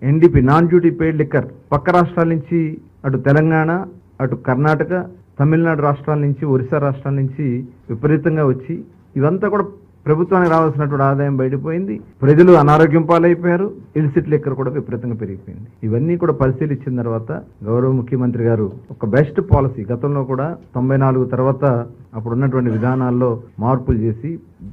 NDP non duty paid liquor పక్క రాష్ట్రాల నుంచి అటు తెలంగాణ, అటు కర్ణాటక, తమిళనాడు రాష్ట్రాల నుంచి, ఒరిస్సా రాష్ట్రాల నుంచి విపరీతంగా వచ్చి ఇవంతా కూడా ప్రభుత్వానికి రావాల్సినటువంటి ఆదాయం బయటపోయింది. ప్రజలు అనారోగ్యం పాలైపోయారు. ఇల్సిట్ లిక్కర్ కూడా విపరీతంగా పెరిగిపోయింది. ఇవన్నీ కూడా పరిశీలించిన తర్వాత గౌరవ ముఖ్యమంత్రి గారు ఒక బెస్ట్ పాలసీ, గతంలో కూడా 94 తర్వాత అప్పుడు ఉన్నటువంటి విధానాల్లో మార్పులు చేసి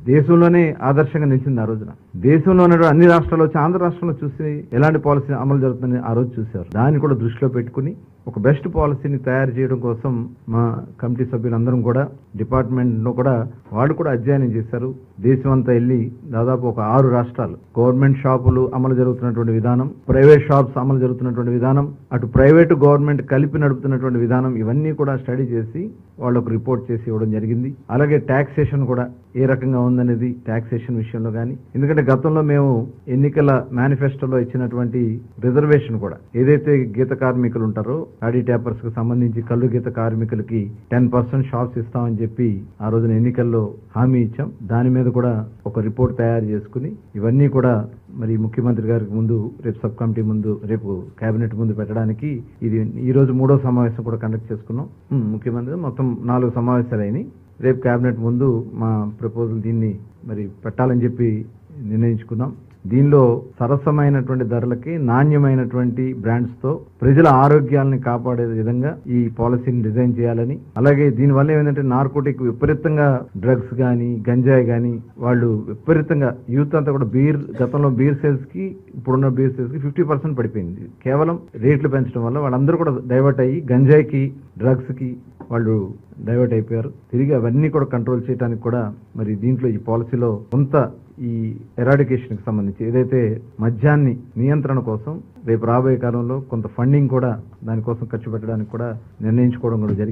దేశంలోనే ఆదర్శంగా నిలిచింది. ఆ రోజున దేశంలో ఉన్నటువంటి అన్ని రాష్ట్రాలు వచ్చి ఆంధ్ర రాష్ట్రంలో చూసి ఎలాంటి పాలసీ అమలు జరుగుతుందని ఆ రోజు చూశారు. దాన్ని కూడా దృష్టిలో పెట్టుకుని ఒక బెస్ట్ పాలసీని తయారు చేయడం కోసం మా కమిటీ సభ్యులందరం కూడా డిపార్ట్మెంట్లో కూడా వాళ్ళు కూడా అధ్యయనం చేశారు. దేశం అంతా వెళ్ళి దాదాపు ఒక 6 రాష్ట్రాలు గవర్నమెంట్ షాపులు అమలు జరుగుతున్నటువంటి విధానం, ప్రైవేట్ షాప్స్ అమలు జరుగుతున్నటువంటి విధానం, అటు ప్రైవేటు గవర్నమెంట్ కలిపి నడుపుతున్నటువంటి విధానం, ఇవన్నీ కూడా స్టడీ చేసి వాళ్ళకు రిపోర్ట్ చేసి ఇవ్వడం జరిగింది. అలాగే ట్యాక్సేషన్ కూడా ఏ రకంగా ఉందనేది ట్యాక్సేషన్ విషయంలో కానీ, ఎందుకంటే గతంలో మేము ఎన్నికల మేనిఫెస్టోలో ఇచ్చినటువంటి రిజర్వేషన్ కూడా ఏదైతే గీత కార్మికులు ఉంటారో ఆడి ట్యాపర్స్ కు సంబంధించి కళ్ళు గీత కార్మికులకి 10% షాప్స్ ఇస్తామని చెప్పి ఆ రోజున ఎన్నికల్లో హామీ ఇచ్చాం. దాని మీద కూడా ఒక రిపోర్ట్ తయారు చేసుకుని ఇవన్నీ కూడా మరి ముఖ్యమంత్రి గారికి ముందు రేపు సబ్ కమిటీ ముందు రేపు కేబినెట్ ముందు పెట్టడానికి ఇది ఈ రోజు 3వ సమావేశం కూడా కండక్ట్ చేసుకున్నాం. ముఖ్యమంత్రి మొత్తం 4 సమావేశాలు అయినాయి. రేపు కేబినెట్ ముందు మా ప్రపోజల్ దీన్ని మరి పెట్టాలని చెప్పి నిర్ణయించుకున్నాం. దీనిలో సరసమైనటువంటి ధరలకి నాణ్యమైనటువంటి బ్రాండ్స్ తో ప్రజల ఆరోగ్యాలను కాపాడే విధంగా ఈ పాలసీని డిజైన్ చేయాలని, అలాగే దీనివల్ల ఏమైందంటే నార్కోటిక్ విపరీతంగా డ్రగ్స్ కానీ గంజాయి కానీ వాళ్ళు విపరీతంగా యూత్ అంతా కూడా గతంలో బీర్ సేల్స్ కి ఇప్పుడున్న బీర్ సేల్స్ కి 50% పడిపోయింది. కేవలం రేట్లు పెంచడం వల్ల వాళ్ళందరూ కూడా డైవర్ట్ అయ్యి గంజాయికి డ్రగ్స్ కి వాళ్ళు డైవర్ట్ అయిపోయారు. తిరిగి అవన్నీ కూడా కంట్రోల్ చేయడానికి కూడా మరి దీంట్లో ఈ పాలసీలో కొంత ఈ ఎరాడికేషన్ కి సంబంధించి ఏదైతే మద్యాన్ని నియంత్రణ కోసం రేపు రాబోయే కాలంలో కొంత ఫండింగ్ కూడా దానికోసం ఖర్చు పెట్టడానికి కూడా నిర్ణయించుకోవడం కూడా జరిగింది.